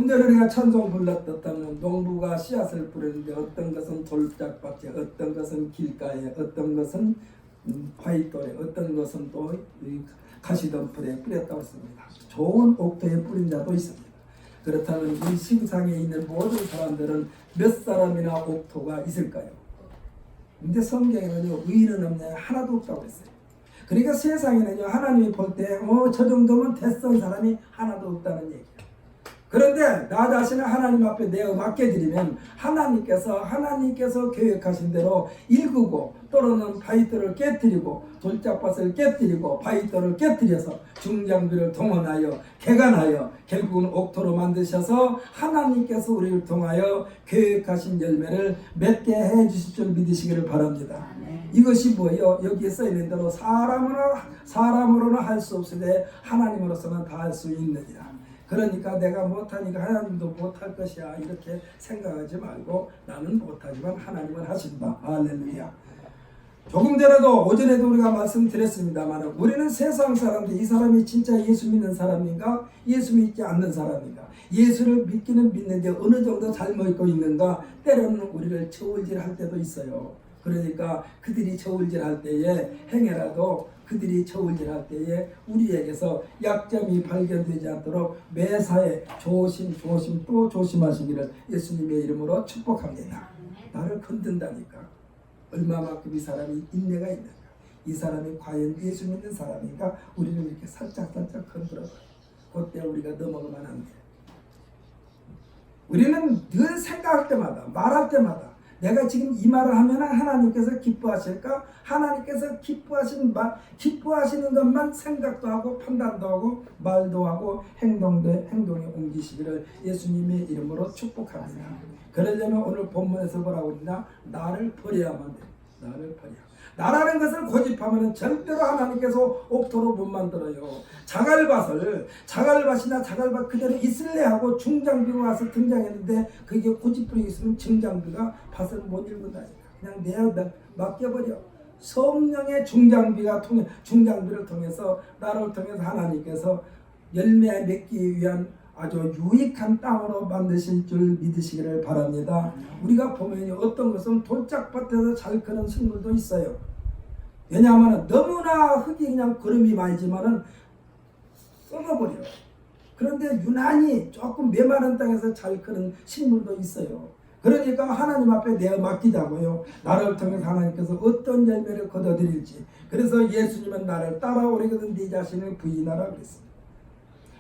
조금 전에 우리가 찬송 불렀다면 농부가 씨앗을 뿌리는데 어떤 것은 돌짝밭에, 어떤 것은 길가에, 어떤 것은 바위돌에, 어떤 것은 또 가시덤불에 뿌렸다고 했습니다. 좋은 옥토에 뿌린 자도 있습니다. 그렇다면 이 세상에 있는 모든 사람들은 몇 사람이나 옥토가 있을까요? 근데 성경에는요, 의인은 없냐, 하나도 없다고 했어요. 그러니까 세상에는요, 하나님이 볼 때 저 정도면 됐던 사람이 하나도 없다는 얘기예요. 그런데 나 자신을 하나님 앞에 내어 맡겨드리면 하나님께서 계획하신 대로 일구고, 또는 바위돌을 깨뜨리고, 돌짝밭을 깨뜨리고, 바위돌을 깨뜨려서 중장비를 동원하여 개간하여 결국은 옥토로 만드셔서 하나님께서 우리를 통하여 계획하신 열매를 맺게 해주실 줄 믿으시기를 바랍니다. 이것이 뭐예요? 여기에 써있는 대로 사람으로는 할 수 없으되 하나님으로서는 다 할 수 있느니라. 그러니까 내가 못하니까 하나님도 못할 것이야 이렇게 생각하지 말고, 나는 못하지만 하나님은 하신다. 할렐루야. 조금 전에도 오전에도 우리가 말씀드렸습니다만, 우리는 세상 사람들, 이 사람이 진짜 예수 믿는 사람인가, 예수 믿지 않는 사람인가, 예수를 믿기는 믿는데 어느 정도 잘 믿고 있는가, 때로는 우리를 저울질할 때도 있어요. 그러니까 그들이 저울질할 때에 행해라도, 그들이 저울질할 때에 우리에게서 약점이 발견되지 않도록 매사에 조심 또 조심하시기를 예수님의 이름으로 축복합니다. 나를 건든다니까 얼마만큼 이 사람이 인내가 있는가, 이 사람이 과연 예수 믿는 사람인가, 우리를 이렇게 살짝 건드려봐요. 그때 우리가 넘어가면 안 돼요. 우리는 늘 생각할 때마다, 말할 때마다 내가 지금 이 말을 하면 하나님께서 기뻐하실까? 하나님께서 기뻐하시는 것만 생각도 하고 판단도 하고 말도 하고 행동에 옮기시기를 예수님의 이름으로 축복합니다. 그러려면 오늘 본문에서 뭐라고 했나? 나를 버려야만 돼. 나를 버려. 나라는 것을 고집하면 절대로 하나님께서 옥토로 못 만들어요. 자갈밭이나 자갈밭 그대로 있을래 하고 중장비가 와서 등장했는데, 그게 고집부리고 있으면 중장비가 밭을 못 읽는다니까. 그냥 내어 맡겨버려. 성령의 중장비를 통해서, 나를 통해서 하나님께서 열매 맺기 위한 아주 유익한 땅으로 만드실 줄 믿으시기를 바랍니다. 우리가 보면 어떤 것은 돌짝밭에서 잘 크는 식물도 있어요. 왜냐하면 너무나 흙이 그냥 거름이 많이지만은 썩어버려요. 그런데 유난히 조금 메마른 땅에서 잘 크는 식물도 있어요. 그러니까 하나님 앞에 내어 맡기자고요. 나를 통해서 하나님께서 어떤 열매를 거둬드릴지. 그래서 예수님은 나를 따라오려거든 네 자신을 부인하라 그랬습니다.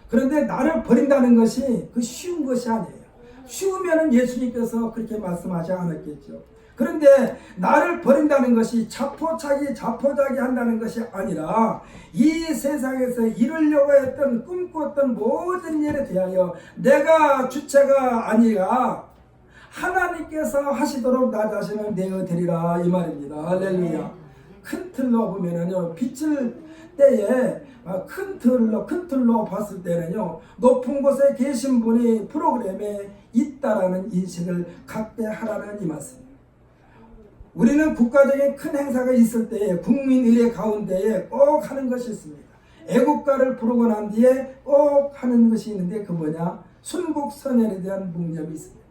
그런데 나를 버린다는 것이 그 쉬운 것이 아니에요. 쉬우면은 예수님께서 그렇게 말씀하지 않았겠죠. 그런데 나를 버린다는 것이 자포자기 한다는 것이 아니라, 이 세상에서 이루려고 했던 꿈꿨던 모든 일에 대하여 내가 주체가 아니라 하나님께서 하시도록 나 자신을 내어드리라 이 말입니다. 할렐루야. 큰 틀로 보면은요, 빛을 때에 큰 틀로 봤을 때는요, 높은 곳에 계신 분이 프로그램에 있다라는 인식을 갖게 하라는 이 말씀. 우리는 국가적인 큰 행사가 있을 때에 국민의례 가운데에 꼭 하는 것이 있습니다. 애국가를 부르고 난 뒤에 꼭 하는 것이 있는데, 그 뭐냐? 순국선열에 대한 묵념이 있습니다.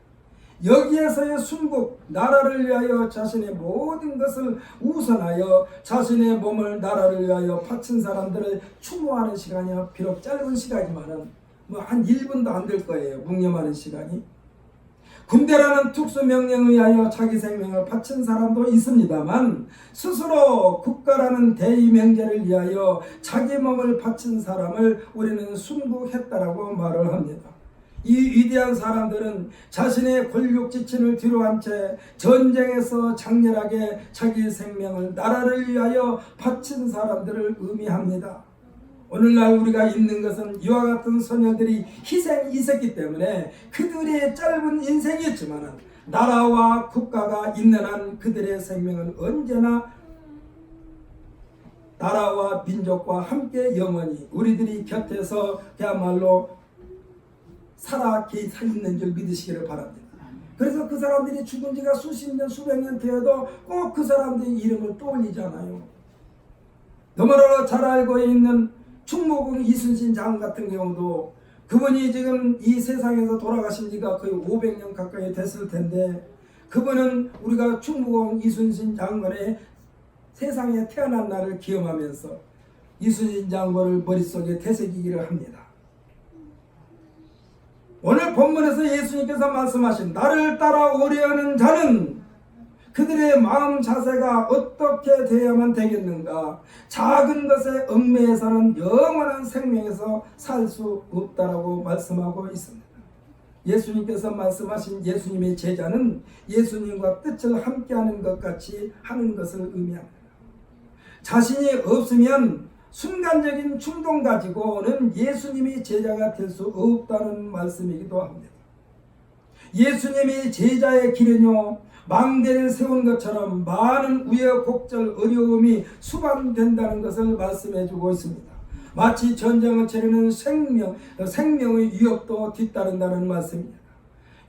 여기에서의 순국, 나라를 위하여 자신의 모든 것을 우선하여 자신의 몸을 나라를 위하여 바친 사람들을 추모하는 시간이요, 비록 짧은 시간이지만은 한 1분도 안 될 거예요. 묵념하는 시간이. 군대라는 특수명령에 의하여 자기 생명을 바친 사람도 있습니다만, 스스로 국가라는 대의명제를 위하여 자기 몸을 바친 사람을 우리는 순국했다라고 말을 합니다. 이 위대한 사람들은 자신의 권력 지친을 뒤로한 채 전쟁에서 장렬하게 자기 생명을 나라를 위하여 바친 사람들을 의미합니다. 오늘날 우리가 있는 것은 이와 같은 소녀들이 희생이 있었기 때문에 그들의 짧은 인생이었지만, 나라와 국가가 있는 한 그들의 생명은 언제나 나라와 민족과 함께 영원히 우리들이 곁에서 그야말로 살아 있는 줄 믿으시기를 바랍니다. 그래서 그 사람들이 죽은 지가 수십 년, 수백 년 되어도 꼭 그 사람들의 이름을 떠올리잖아요. 너무나 잘 알고 있는 충무공 이순신 장 같은 경우도 그분이 지금 이 세상에서 돌아가신 지가 거의 500년 가까이 됐을 텐데, 그분은 우리가 충무공 이순신 장군의 세상에 태어난 날을 기념하면서 이순신 장군을 머릿속에 되새기기를 합니다. 오늘 본문에서 예수님께서 말씀하신 나를 따라오려는 자는 그들의 마음 자세가 어떻게 되어야만 되겠는가? 작은 것에 얽매여서는 영원한 생명에서 살 수 없다라고 말씀하고 있습니다. 예수님께서 말씀하신 예수님의 제자는 예수님과 뜻을 함께하는 것 같이 하는 것을 의미합니다. 자신이 없으면 순간적인 충동 가지고는 예수님이 제자가 될 수 없다는 말씀이기도 합니다. 예수님이 제자의 길은요, 망대를 세운 것처럼 많은 우여곡절 어려움이 수반된다는 것을 말씀해 주고 있습니다. 마치 전쟁을 치르는 생명의 위협도 뒤따른다는 말씀입니다.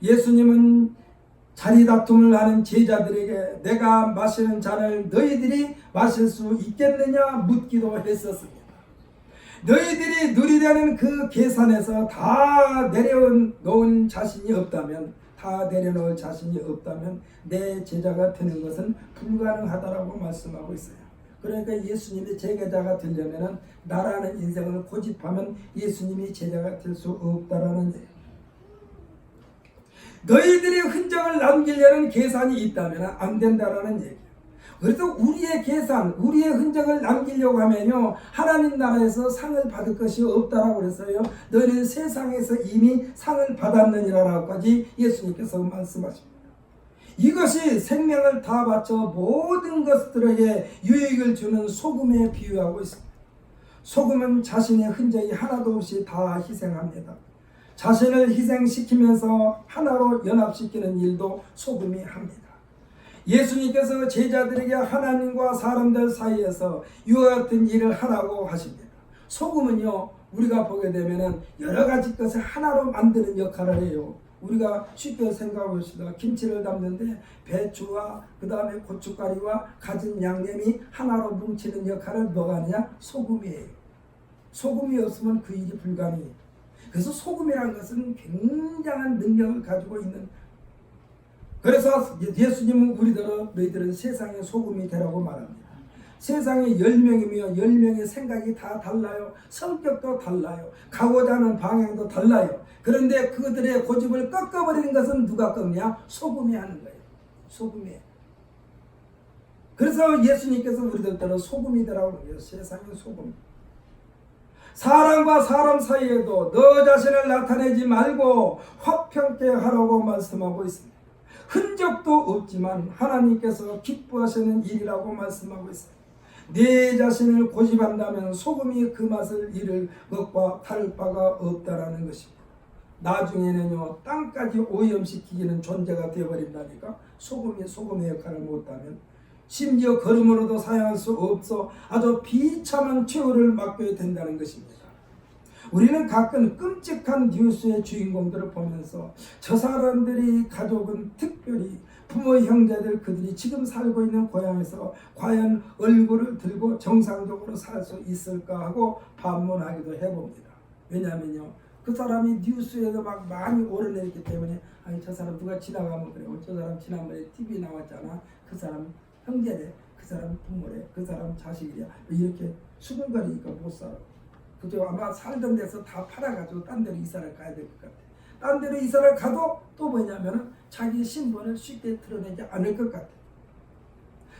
예수님은 자리다툼을 하는 제자들에게 내가 마시는 잔을 너희들이 마실 수 있겠느냐 묻기도 했었습니다. 너희들이 누리려는 그 계산에서 다 내려놓은 자신이 없다면, 내 제자가 되는 것은 불가능하다라고 말씀하고 있어요. 그러니까 예수님의 제자가 되려면 나라는 인생을 고집하면 예수님이 제자가 될 수 없다라는 얘기예요. 너희들이 흔적을 남기려는 계산이 있다면 안 된다라는 얘기예요. 그래서 우리의 계산, 우리의 흔적을 남기려고 하면요, 하나님 나라에서 상을 받을 것이 없다라고 그랬어요. 너희는 세상에서 이미 상을 받았느니라라고까지 예수님께서 말씀하십니다. 이것이 생명을 다 바쳐 모든 것들에게 유익을 주는 소금에 비유하고 있습니다. 소금은 자신의 흔적이 하나도 없이 다 희생합니다. 자신을 희생시키면서 하나로 연합시키는 일도 소금이 합니다. 예수님께서 제자들에게 하나님과 사람들 사이에서 이와 같은 일을 하라고 하십니다. 소금은요, 우리가 보게 되면 여러 가지 것을 하나로 만드는 역할을 해요. 우리가 쉽게 생각해 봅시다. 김치를 담는데 배추와 그 다음에 고춧가루와 가진 양념이 하나로 뭉치는 역할을 뭐가 하느냐? 소금이에요. 소금이 없으면 그 일이 불가능해요. 그래서 소금이라는 것은 굉장한 능력을 가지고 있는, 그래서 예수님은 너희들은 세상의 소금이 되라고 말합니다. 세상에 10명이면 10명의 생각이 다 달라요. 성격도 달라요. 가고자 하는 방향도 달라요. 그런데 그들의 고집을 꺾어버리는 것은 누가 꺾냐? 소금이 하는 거예요. 소금이에요. 그래서 예수님께서 우리들은 소금이 되라고 그래요. 세상의 소금. 사람과 사람 사이에도 너 자신을 나타내지 말고 화평케 하라고 말씀하고 있습니다. 흔적도 없지만 하나님께서 기뻐하시는 일이라고 말씀하고 있습니다. 내 자신을 고집한다면 소금이 그 맛을 잃을 것과 다를 바가 없다라는 것입니다. 나중에는요, 땅까지 오염시키는 존재가 되어버린다니까. 소금이 소금의 역할을 못하면 심지어 걸음으로도 사용할 수 없어 아주 비참한 최후를 맞게 된다는 것입니다. 우리는 가끔 끔찍한 뉴스의 주인공들을 보면서 저 사람들이 가족은 특별히 부모 형제들 그들이 지금 살고 있는 고향에서 과연 얼굴을 들고 정상적으로 살 수 있을까 하고 반문하기도 해봅니다. 왜냐하면요, 그 사람이 뉴스에서 막 많이 오르내렸기 때문에 아니 저 사람 누가 지나가면 그래. 저 사람 지난번에 TV 나왔잖아. 그 사람 형제래. 그 사람 부모래. 그 사람 자식이야. 이렇게 수근거리니까 못 살아. 그죠? 아마 살던 데서 다 팔아가지고 딴 데로 이사를 가야 될 것 같아. 딴 데로 이사를 가도 또 뭐냐면 자기 신분을 쉽게 드러내지 않을 것 같아.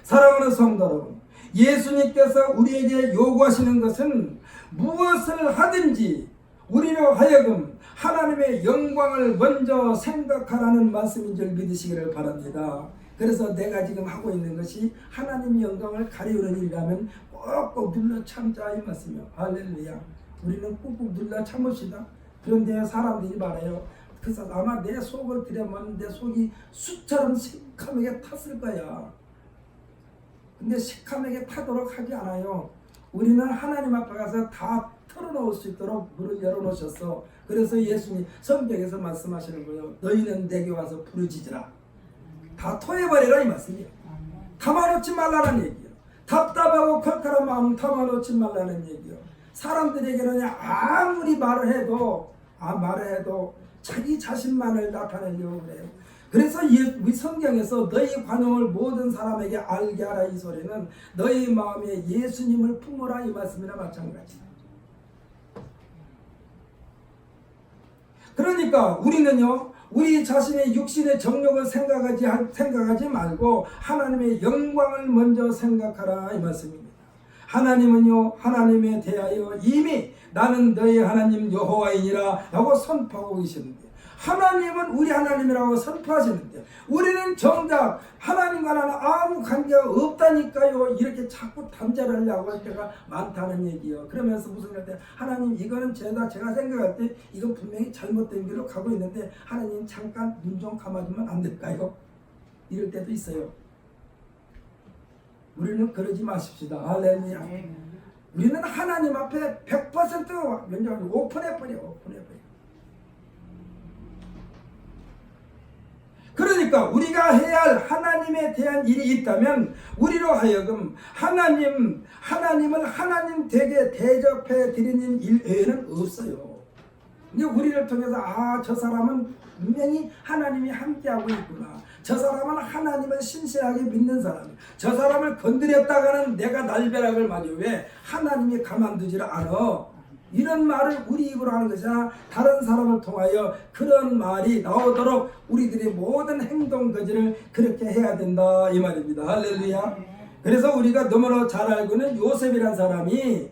사랑하는 성도 여러분, 예수님께서 우리에게 요구하시는 것은 무엇을 하든지 우리로 하여금 하나님의 영광을 먼저 생각하라는 말씀인 줄 믿으시기를 바랍니다. 그래서 내가 지금 하고 있는 것이 하나님의 영광을 가리우는 일이라면 꼭꼭 눌러 참자 이 말씀이요. 할렐루야. 우리는 꾹꾹 눌러 참읍시다. 그런데 사람들이 말해요. 그래서 아마 내 속을 들여보면 내 속이 숯처럼 새카맣게 탔을 거야. 근데 새카맣게 타도록 하지 않아요. 우리는 하나님 앞에 가서 다 털어놓을 수 있도록 문을 열어놓으셨어. 그래서 예수님 성경에서 말씀하시는 거예요. 너희는 내게 와서 부르짖으라. 다 토해버리라 이 말씀이에요. 담아놓지 말라는 얘기예요. 답답하고 컬컬한 마음 담아놓지 말라는 얘기예요. 사람들에게는 아무리 말을 해도 말해도 자기 자신만을 나타내려고 그래요. 그래서 우리 성경에서 너희 관용을 모든 사람에게 알게 하라 이 소리는 너희 마음에 예수님을 품어라 이 말씀이나 마찬가지다. 그러니까 우리는요, 우리 자신의 육신의 정욕을 생각하지 말고 하나님의 영광을 먼저 생각하라 이 말씀입니다. 하나님은요, 하나님에 대하여 이미 나는 너희 하나님 여호와이니라 라고 선포하고 계시는데, 하나님은 우리 하나님이라고 선포하시는데 우리는 정작 하나님과는 아무 관계가 없다니까요, 이렇게 자꾸 단죄를 하려고 할 때가 많다는 얘기요. 그러면서 무슨 할 때 하나님 이거는 제가 생각할 때 이건 분명히 잘못된 길로 가고 있는데 하나님 잠깐 눈 좀 감아주면 안 될까요? 이럴 때도 있어요. 우리는 그러지 마십시다. 할렐루야. 우리는 하나님 앞에 100% 면접을 오픈해버려. 그러니까 우리가 해야 할 하나님에 대한 일이 있다면 우리로 하여금 하나님을 하나님 되게 대접해 드리는 일 외에는 없어요. 이제 우리를 통해서 저 사람은 분명히 하나님이 함께하고 있구나. 저 사람은 하나님을 신실하게 믿는 사람. 저 사람을 건드렸다가는 내가 날벼락을 맞아. 왜? 하나님이 가만두지를 않아. 이런 말을 우리 입으로 하는 것이 아니라 다른 사람을 통하여 그런 말이 나오도록 우리들의 모든 행동 거지를 그렇게 해야 된다 이 말입니다. 할렐루야. 그래서 우리가 너무나 잘 알고 있는 요셉이라는 사람이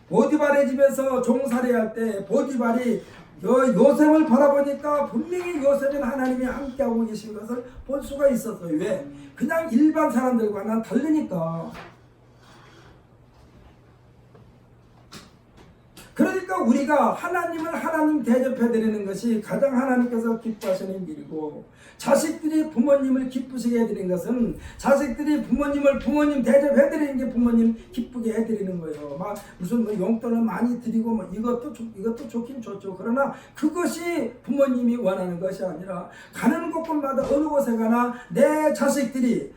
보디발의 집에서 종살이할 때 보디발이 요셉을 바라보니까 분명히 요셉은 하나님이 함께하고 계신 것을 볼 수가 있었어요. 왜? 그냥 일반 사람들과는 다르니까. 그러니까 우리가 하나님을 하나님 대접해드리는 것이 가장 하나님께서 기뻐하시는 일이고, 자식들이 부모님을 기쁘시게 해드리는 것은 자식들이 부모님 대접해드리는 게 부모님 기쁘게 해드리는 거예요. 막 무슨 용돈을 많이 드리고 이것도 좋긴 좋죠. 그러나 그것이 부모님이 원하는 것이 아니라 가는 곳곳마다 어느 곳에 가나 내 자식들이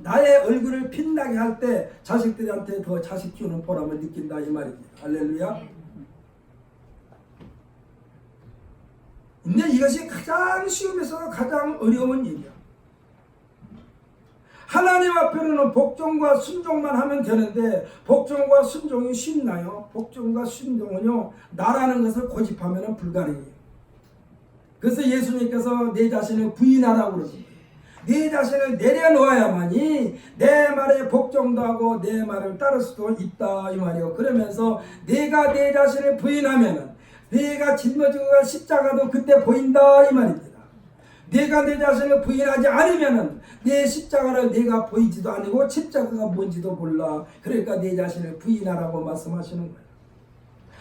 나의 얼굴을 빛나게 할 때 자식들한테 더 자식 키우는 보람을 느낀다 이 말입니다. 할렐루야. 근데 이것이 가장 쉬우면서 가장 어려운 일이야. 하나님 앞에는 복종과 순종만 하면 되는데 복종과 순종이 쉽나요? 복종과 순종은요, 나라는 것을 고집하면 불가능해요. 그래서 예수님께서 내 자신을 부인하라고 그러십니다. 네 자신을 내려놓아야만이 내 말에 복종도 하고 내 말을 따를 수도 있다 이 말이요. 그러면서 내가 내 자신을 부인하면은 내가 짊어지고 갈 십자가도 그때 보인다 이 말입니다. 내가 내 자신을 부인하지 않으면은 내 십자가를 내가 보이지도 않고 십자가가 뭔지도 몰라. 그러니까 내 자신을 부인하라고 말씀하시는 거예요.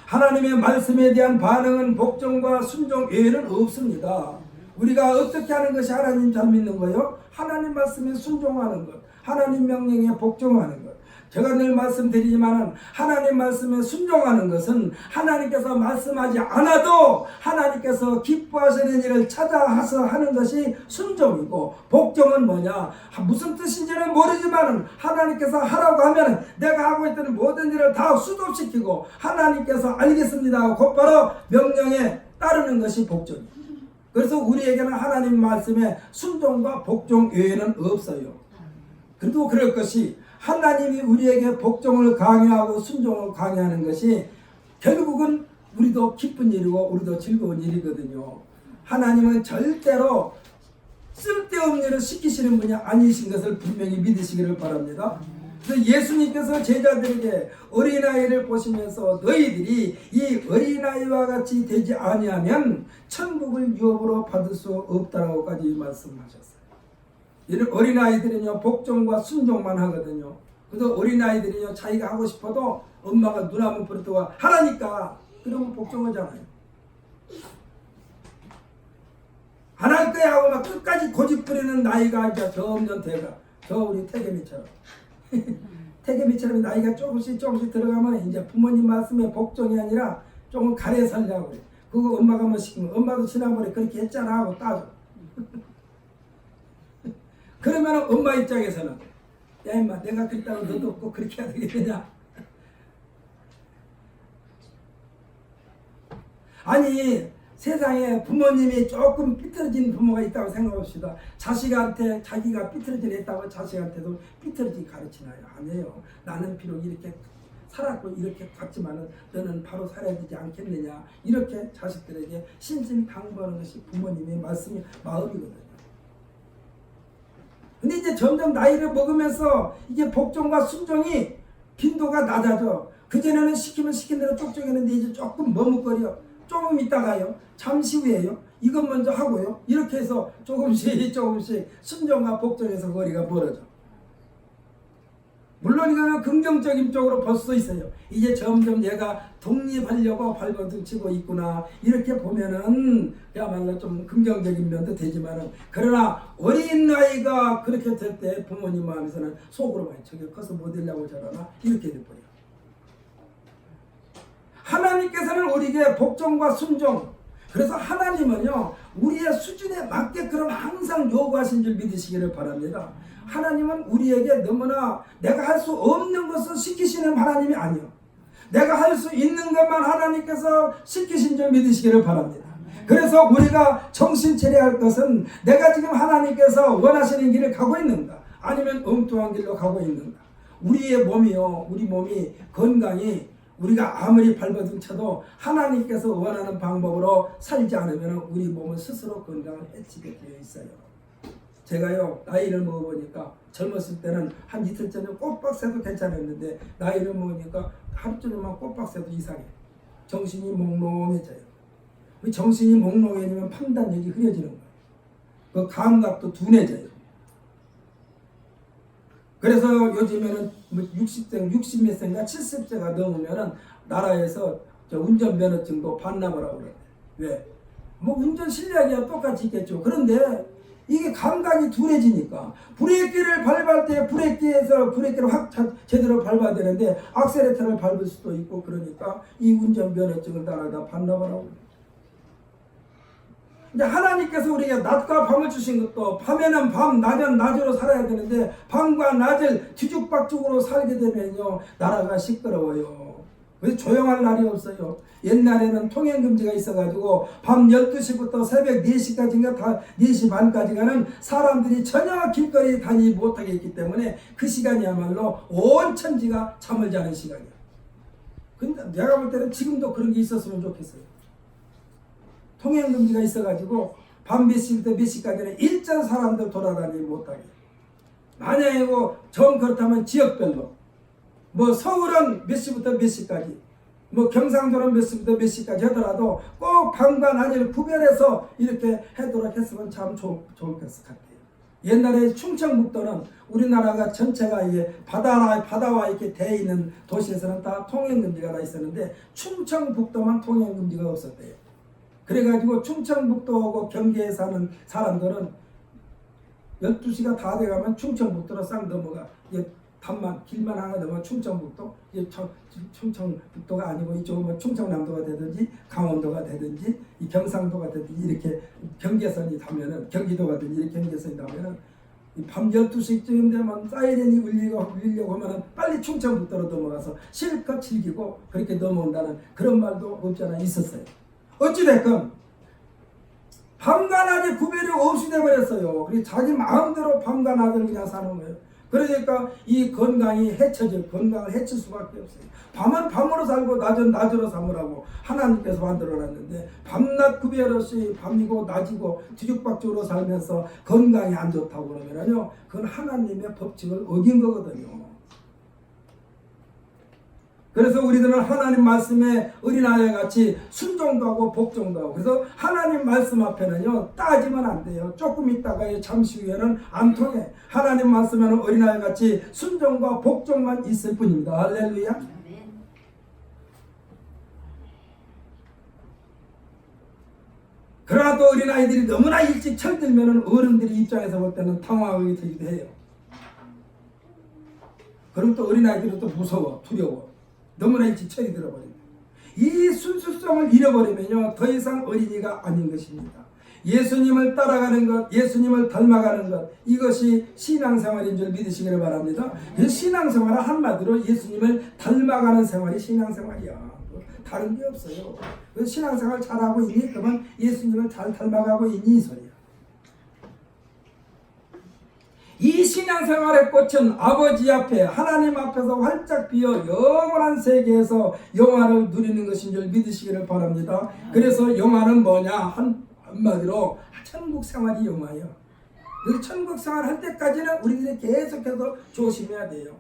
하나님의 말씀에 대한 반응은 복종과 순종 외에는 없습니다. 우리가 어떻게 하는 것이 하나님 잘 믿는 거예요? 하나님 말씀에 순종하는 것, 하나님 명령에 복종하는 것. 제가 늘 말씀드리지만 하나님 말씀에 순종하는 것은 하나님께서 말씀하지 않아도 하나님께서 기뻐하시는 일을 찾아서 하는 것이 순종이고, 복종은 뭐냐? 무슨 뜻인지는 모르지만 하나님께서 하라고 하면 내가 하고 있던 모든 일을 다 수도시키고 하나님께서 알겠습니다 곧바로 명령에 따르는 것이 복종입니다. 그래서 우리에게는 하나님 말씀에 순종과 복종 외에는 없어요. 그래도 그럴 것이 하나님이 우리에게 복종을 강요하고 순종을 강요하는 것이 결국은 우리도 기쁜 일이고 우리도 즐거운 일이거든요. 하나님은 절대로 쓸데없는 일을 시키시는 분이 아니신 것을 분명히 믿으시기를 바랍니다. 그래서 예수님께서 제자들에게 어린아이를 보시면서 너희들이 이 어린아이와 같이 되지 아니하면 천국을 유업으로 받을 수 없다라고까지 말씀하셨어요. 이런 어린아이들은요 복종과 순종만 하거든요. 그래서 어린아이들은요 자기가 하고 싶어도 엄마가 눈 한번 부릅뜨고 하라니까 그러면 복종하잖아요. 안 할 거야 하고 막 끝까지 고집부리는 나이가 이제 점점 돼가. 저 우리 태겸이처럼 태겸이처럼 나이가 조금씩 들어가면 이제 부모님 말씀에 복종이 아니라 조금 가래 살려고 그래. 그거 엄마가 뭐 시키면 엄마도 지난번에 그렇게 했잖아 하고 따져. 그러면 엄마 입장에서는 야 임마 내가 그랬다고 너도 꼭 그렇게 해야 되겠냐. 아니 세상에 부모님이 조금 삐뚤어진 부모가 있다고 생각합시다. 자식한테 자기가 삐뚤어진 했다고 자식한테도 삐뚤어지게 가르치나요? 아니에요. 나는 비록 이렇게 살았고 이렇게 갔지만은 너는 바로 살아야 되지 않겠느냐, 이렇게 자식들에게 신신당부하는 것이 부모님의 말씀이 마음이거든요. 근데 이제 점점 나이를 먹으면서 이게 복종과 순종이 빈도가 낮아져. 그전에는 시키면 시킨 대로 쪽쪽했는데 이제 조금 머뭇거려. 조금 있다가요, 잠시 후에요, 이것 먼저 하고요, 이렇게 해서 조금씩 순종과 복종에서 거리가 멀어져. 물론 이거는 긍정적인 쪽으로 볼 수 있어요. 이제 점점 얘가 독립하려고 발버둥치고 있구나, 이렇게 보면은 야말로 좀 긍정적인 면도 되지만은, 그러나 어린 나이가 그렇게 될 때 부모님 마음에서는 속으로 많이 저게 커서 못 되려고 저러나 이렇게 돼버려. 하나님께서는 우리에게 복종과 순종, 그래서 하나님은요 우리의 수준에 맞게끔 항상 요구하신 줄 믿으시기를 바랍니다. 하나님은 우리에게 너무나 내가 할 수 없는 것을 시키시는 하나님이 아니요, 내가 할 수 있는 것만 하나님께서 시키신 줄 믿으시기를 바랍니다. 그래서 우리가 정신 차려야 할 것은 내가 지금 하나님께서 원하시는 길을 가고 있는가, 아니면 엉뚱한 길로 가고 있는가. 우리의 몸이요, 우리 몸이 건강이 우리가 아무리 발버둥 쳐도 하나님께서 원하는 방법으로 살지 않으면 우리 몸은 스스로 건강을 해치게 되어 있어요. 제가요 나이를 먹어보니까 젊었을 때는 한 이틀 전에 꼬박 새도 괜찮았는데 나이를 먹으니까 하루 종일만 꼬박 새도 이상해. 정신이 몽롱해져요. 정신이 몽롱해지면 판단력이 흐려지는 거예요. 그 감각도 둔해져요. 그래서 요즘에는 60몇 세인가 70세가 넘으면은 나라에서 운전면허증도 반납을 하고 그래요. 왜? 뭐 운전 실력이야 똑같이 있겠죠. 그런데 이게 감각이 둔해지니까 브레이크를 밟을 때 브레이크를 확 제대로 밟아야 되는데 악셀레터를 밟을 수도 있고, 그러니까 이 운전면허증을 나라에다 반납을 하고 그래요. 이제 하나님께서 우리에게 낮과 밤을 주신 것도, 밤에는 밤, 낮은 낮으로 살아야 되는데 밤과 낮을 뒤죽박죽으로 살게 되면요 나라가 시끄러워요. 그래서 조용할 날이 없어요. 옛날에는 통행금지가 있어가지고 밤 12시부터 새벽 4시까지인가 4시 반까지가는 사람들이 전혀 길거리 다니지 못하게 했기 때문에 그 시간이야말로 온 천지가 잠을 자는 시간이에요. 근데 내가 볼 때는 지금도 그런 게 있었으면 좋겠어요. 통행금지가 있어가지고 밤 몇 시부터 몇 시까지는 일전 사람들 돌아다니지 못하게. 만약에 정 그렇다면 지역별로 뭐 서울은 몇 시부터 몇 시까지, 뭐 경상도는 몇 시부터 몇 시까지 하더라도 꼭 밤과 낮을 구별해서 이렇게 하도록 했으면 참 좋을 것 같아요. 옛날에 충청북도는 우리나라가 전체가 이게 바다와 이렇게 돼 있는 도시에서는 다 통행금지가 다 있었는데 충청북도만 통행금지가 없었대요. 그래가지고 충청북도하고 경기에 사는 사람들은 12시가 다 돼가면 충청북도로 싹 넘어가. 길만 하나 넘어 충청북도, 충청북도가 아니고 이쪽은 뭐 충청남도가 되든지 강원도가 되든지 이 경상도가 되든지 이렇게 경계선이 닿으면은, 경기도가 되든지 이렇게 경계선이 닿으면은 밤 12시쯤 되면 사이렌이 울리려고 하면은 빨리 충청북도로 넘어가서 실컷 즐기고 그렇게 넘어온다는 그런 말도 없지 않아 있었어요. 어찌됐건 밤과 낮의 구별이 없이 돼버렸어요. 그리고 자기 마음대로 밤과 낮을 그냥 사는 거예요. 그러니까 이 건강이 건강을 해칠 수밖에 없어요. 밤은 밤으로 살고 낮은 낮으로 삼으라고 하나님께서 만들어놨는데, 밤낮 구별 없이 밤이고 낮이고 뒤죽박죽으로 살면서 건강이 안 좋다고 그러면요, 그건 하나님의 법칙을 어긴 거거든요. 그래서 우리들은 하나님 말씀에 어린아이와 같이 순종도 하고 복종도 하고, 그래서 하나님 말씀 앞에는요 따지면 안 돼요. 조금 있다가 잠시 후에는 안 통해. 하나님 말씀에는 어린아이와 같이 순종과 복종만 있을 뿐입니다. 할렐루야. 그러나 또 어린아이들이 너무나 일찍 철들면 어른들이 입장에서 볼 때는 당황하게 되기도 해요. 그럼 또 어린아이들은 또 무서워, 두려워. 너무나 일찍 철이 들어버립니다. 이 순수성을 잃어버리면요 더 이상 어린이가 아닌 것입니다. 예수님을 따라가는 것, 예수님을 닮아가는 것, 이것이 신앙생활인 줄 믿으시기를 바랍니다. 신앙생활은 한마디로 예수님을 닮아가는 생활이 신앙생활이야. 다른 게 없어요. 그래서 신앙생활 잘하고 있니? 그러면 예수님을 잘 닮아가고 있니? 이 소리야. 이 신앙생활의 꽃은 아버지 앞에 하나님 앞에서 활짝 피어 영원한 세계에서 영화를 누리는 것인 줄 믿으시기를 바랍니다. 그래서 영화는 뭐냐? 한마디로 천국 생활이 영화예요. 그 천국 생활 할 때까지는 우리들이 계속해서 조심해야 돼요.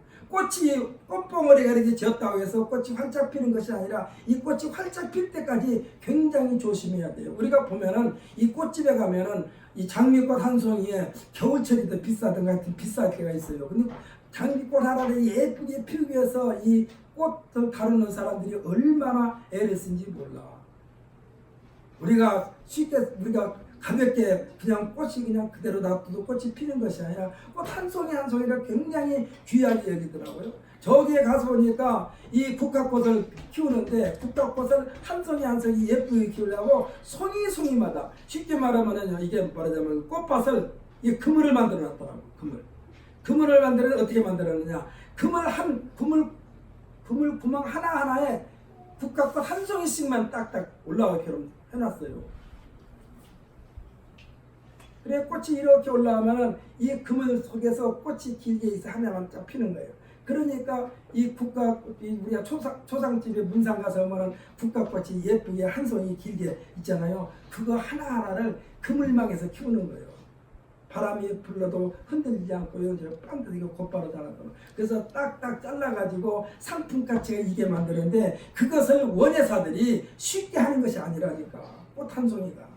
꽃봉오리가 이렇게 지었다고 해서 꽃이 활짝 피는 것이 아니라 이 꽃이 활짝 필 때까지 굉장히 조심해야 돼요. 우리가 보면은 이 꽃집에 가면은 이 장미꽃 한 송이에 겨울철이 비싸든가 하여튼 비쌀 때가 있어요. 근데 장미꽃 하나를 예쁘게 피우기 위해서 이 꽃을 다루는 사람들이 얼마나 애를 쓴지 몰라. 우리가 가볍게 그냥 꽃이 그냥 그대로 놔둬도 꽃이 피는 것이 아니라 꽃 한 송이 한 송이를 굉장히 귀하게 여기더라고요. 저기에 가서 보니까 이 국화꽃을 키우는데 국화꽃을 한 송이 한 송이 예쁘게 키우려고 송이마다 쉽게 말하면 이게 말하자면 꽃밭을 이 그물을 만들어 놨더라고. 그물을 만들어 어떻게 만들었느냐? 그물 구멍 하나하나에 국화꽃 한 송이씩만 딱딱 올라오게 해놨어요. 그래 꽃이 이렇게 올라오면은 이 그물 속에서 꽃이 길게 있어 하나만 쫙 피는 거예요. 그러니까 이 우리가 초상집에 문상 가서 보면은 국화꽃이 예쁘게 한 송이 길게 있잖아요. 그거 하나하나를 그물망에서 키우는 거예요. 바람이 불러도 흔들리지 않고 여기를 빵터지고 곧바로 자라도록. 그래서 딱딱 잘라가지고 상품 가치가 이게 만드는데 그것을 원예사들이 쉽게 하는 것이 아니라니까. 꽃 한 송이가.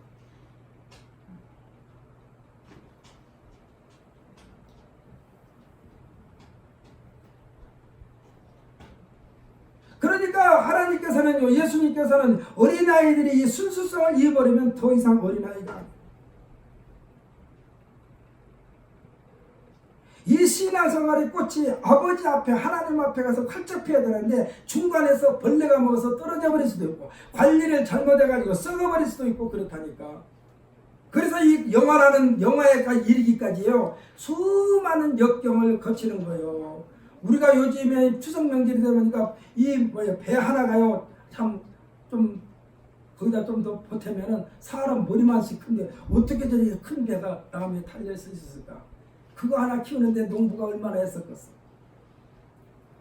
그러니까 하나님께서는요, 예수님께서는 어린아이들이 이 순수성을 잃어버리면 더 이상 어린아이가 아니에요. 이 신앙생활의 꽃이 아버지 앞에 하나님 앞에 가서 활짝 피어야 되는데 중간에서 벌레가 먹어서 떨어져 버릴 수도 있고 관리를 잘못해가지고 썩어버릴 수도 있고 그렇다니까. 그래서 이 영화에 이르기까지요 수많은 역경을 거치는 거예요. 우리가 요즘에 추석 명절이 되니까 배 하나가요 참 좀 거기다 좀 더 보태면은 사람 머리만씩 큰데 어떻게 저렇게 큰 배가 다음에 탈릴 수 있을까? 그거 하나 키우는데 농부가 얼마나 애썼겠어.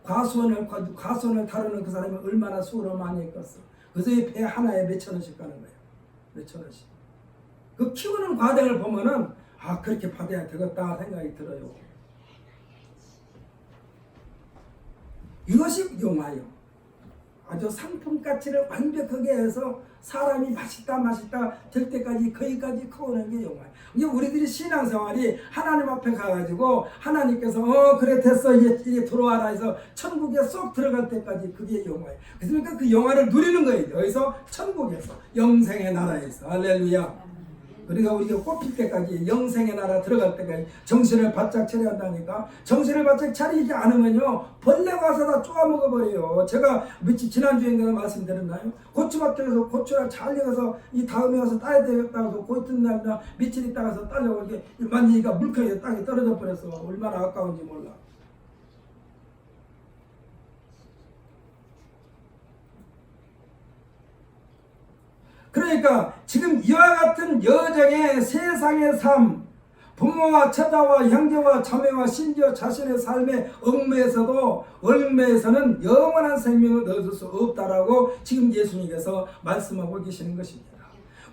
과수원을 다루는 그 사람이 얼마나 수고를 많이 했겠어. 그래서 이 배 하나에 몇천 원씩 가는 거예요. 몇천 원씩. 그 키우는 과정을 보면은 그렇게 받아야 되겠다 생각이 들어요. 이것이 영화요. 아주 상품 가치를 완벽하게 해서 사람이 맛있다 될 때까지 거기까지 커오는 게 영화예요. 이게 우리들이 신앙생활이 하나님 앞에 가가지고 하나님께서 그래 됐어 이제 들어와라 해서 천국에 쏙 들어갈 때까지 그게 영화예요. 그러니까 그 영화를 누리는 거예요. 여기서 천국에서 영생의 나라에서 할렐루야. 그러니까 우리가 꽃필 때까지 영생의 나라 들어갈 때까지 정신을 바짝 차려야 한다니까. 정신을 바짝 차리지 않으면요 벌레가 와서 다 쪼아 먹어버려요. 제가 지난주에 말씀드렸나요? 고추밭에서 고추를 잘 익어서 이 다음에 와서 따야 되겠다고 해서 그 이튿날이나 며칠 있다가 가서 따려고 이렇게 만지니까 물컹이 땅에 떨어져 버려서 얼마나 아까운지 몰라. 그러니까 지금 이와 같은 여정의 세상의 삶, 부모와 처자와 형제와 자매와 심지어 자신의 삶의 얽매에서는 영원한 생명을 얻을 수 없다라고 지금 예수님께서 말씀하고 계시는 것입니다.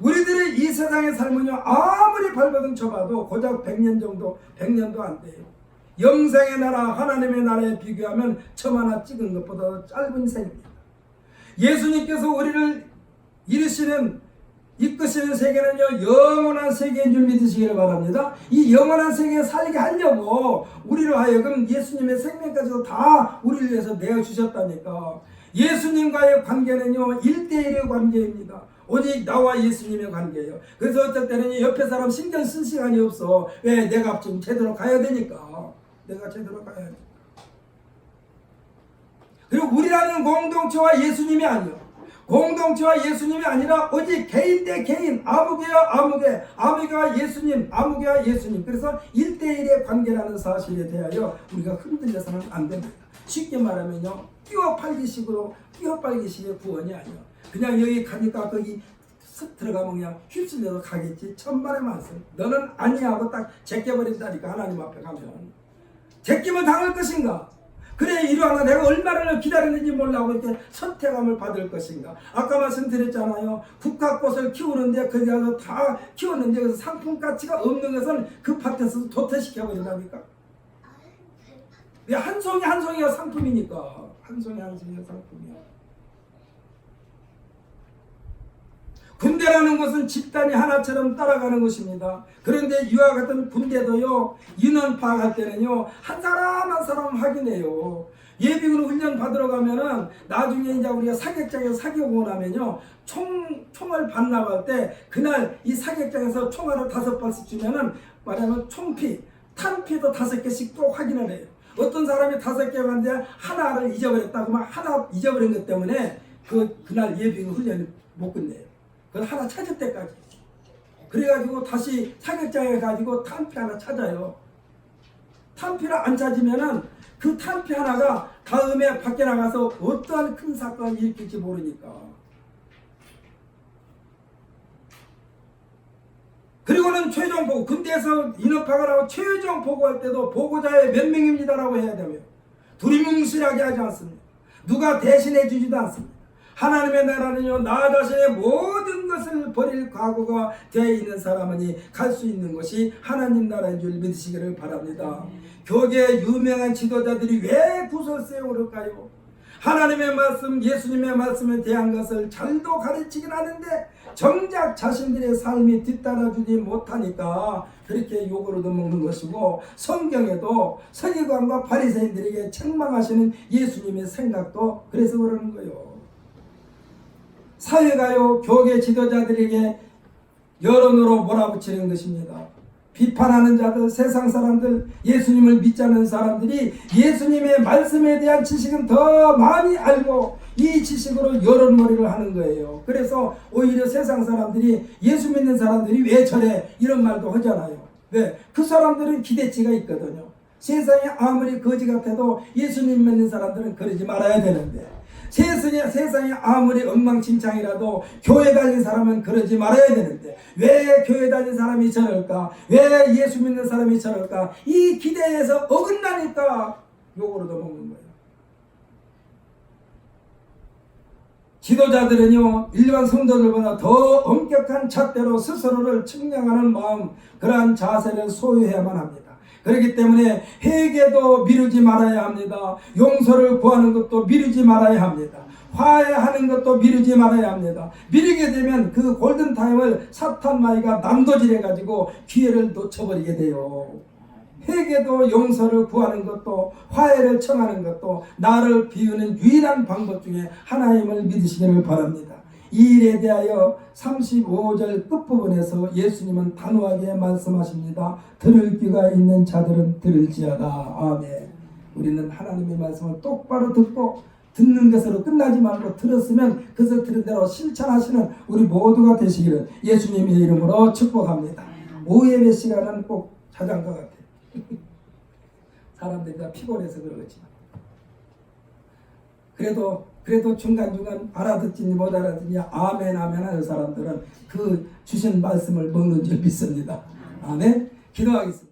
우리들의 이 세상의 삶은요 아무리 발버둥 쳐봐도 고작 100년도 안 돼요. 영생의 나라 하나님의 나라에 비교하면 점 하나 찍은 것보다 짧은 생입니다. 예수님께서 우리를 이끄시는 세계는요 영원한 세계인 줄 믿으시기를 바랍니다. 이 영원한 세계에 살게 하려고 우리로 하여금 예수님의 생명까지도 다 우리를 위해서 내어주셨다니까. 예수님과의 관계는요 1대1의 관계입니다. 오직 나와 예수님의 관계예요. 그래서 어쩔 때는 옆에 사람 신경 쓸 시간이 없어. 왜? 내가 좀 제대로 가야 되니까. 그리고 우리라는 공동체와 예수님이 아니요. 공동체와 예수님이 아니라 오직 개인 대 개인, 아무개와 예수님, 아무개와 예수님. 그래서 1대1의 관계라는 사실에 대하여 우리가 흔들려서는 안 됩니다. 쉽게 말하면요 끼워 팔기식의 구원이 아니야. 그냥 여기 가니까 거기 쓱 들어가면 그냥 휩쓸려서 가겠지. 천만의 말씀. 너는 아니하고 딱 제껴버린다니까. 하나님 앞에 가면 제낌을 당할 것인가? 그래 이러하나 내가 얼마나 기다렸는지 몰라고 이렇게 선택함을 받을 것인가? 아까 말씀드렸잖아요. 국화꽃을 키우는데 그냥 다 키웠는데 그래서 상품 가치가 없는 것은 그 밭에서 도태시켜버린다니까. 한 송이 한 송이가 상품이니까. 한 송이 한 송이가 상품이야. 군대라는 것은 집단이 하나처럼 따라가는 것입니다. 그런데 이와 같은 군대도요, 인원 파악할 때는요, 한 사람 한 사람 확인해요. 예비군 훈련 받으러 가면은 나중에 이제 우리가 사격장에서 사격하고 나면요, 총을 반납할 때 그날 이 사격장에서 총 하나 5발씩 주면은 말하면 총피, 탄피도 5개씩 또 확인을 해요. 어떤 사람이 5개 갔는데 하나를 잊어버렸다 그러면 하나 잊어버린 것 때문에 그날 예비군 훈련을 못 끝내요. 그걸 하나 찾을 때까지. 그래가지고 다시 사격장에 가지고 탄피 하나 찾아요. 탄피를 안 찾으면은 그 탄피 하나가 다음에 밖에 나가서 어떠한 큰 사건을 일으킬지 모르니까. 그리고는 최종 보고, 군대에서 인업학을 하고 최종 보고할 때도 보고자의 몇 명입니다라고 해야 되며 두리뭉실하게 하지 않습니다. 누가 대신해 주지도 않습니다. 하나님의 나라는요, 나 자신의 모든 것을 버릴 각오가 되어 있는 사람은이 갈 수 있는 것이 하나님 나라인 줄 믿으시기를 바랍니다. 교계의 유명한 지도자들이 왜 구설수에 오를까요? 하나님의 말씀, 예수님의 말씀에 대한 것을 잘도 가르치긴 하는데 정작 자신들의 삶이 뒤따라주지 못하니까 그렇게 욕을 얻어먹는 것이고, 성경에도 서기관과 바리새인들에게 책망하시는 예수님의 생각도 그래서 그러는 거예요. 사회가요, 교계 지도자들에게 여론으로 몰아붙이는 것입니다. 비판하는 자들, 세상 사람들, 예수님을 믿지 않는 사람들이 예수님의 말씀에 대한 지식은 더 많이 알고 이 지식으로 여론몰이를 하는 거예요. 그래서 오히려 세상 사람들이 예수 믿는 사람들이 왜 저래? 이런 말도 하잖아요. 왜? 그 사람들은 기대치가 있거든요. 세상에 아무리 거지 같아도 예수님 믿는 사람들은 그러지 말아야 되는데, 세상에 아무리 엉망진창이라도 교회 다니는 사람은 그러지 말아야 되는데 왜 교회 다니는 사람이 저럴까? 왜 예수 믿는 사람이 저럴까? 이 기대에서 어긋나니까 욕으로 넘어오는 거예요. 지도자들은요, 일반 성도들보다 더 엄격한 잣대로 스스로를 측량하는 마음, 그러한 자세를 소유해야만 합니다. 그렇기 때문에 회개도 미루지 말아야 합니다. 용서를 구하는 것도 미루지 말아야 합니다. 화해하는 것도 미루지 말아야 합니다. 미루게 되면 그 골든타임을 사탄마귀가 난도질해가지고 기회를 놓쳐버리게 돼요. 회개도 용서를 구하는 것도 화해를 청하는 것도 나를 비우는 유일한 방법 중에 하나임을 믿으시기를 바랍니다. 이 일에 대하여 35절 끝부분에서 예수님은 단호하게 말씀하십니다. 들을 귀가 있는 자들은 들을지어다. 아멘. 우리는 하나님의 말씀을 똑바로 듣고 듣는 것으로 끝나지 말고 들었으면 그것을 들은 대로 실천하시는 우리 모두가 되시기를 예수님의 이름으로 축복합니다. 오후 예배 시간은 꼭 자장가 같아요. 사람들이 다 피곤해서 그러겠지만 그래도 중간중간 알아듣지 못 알아듣니 아멘 아멘 하는 사람들은 그 주신 말씀을 먹는 줄 믿습니다. 아멘. 기도하겠습니다.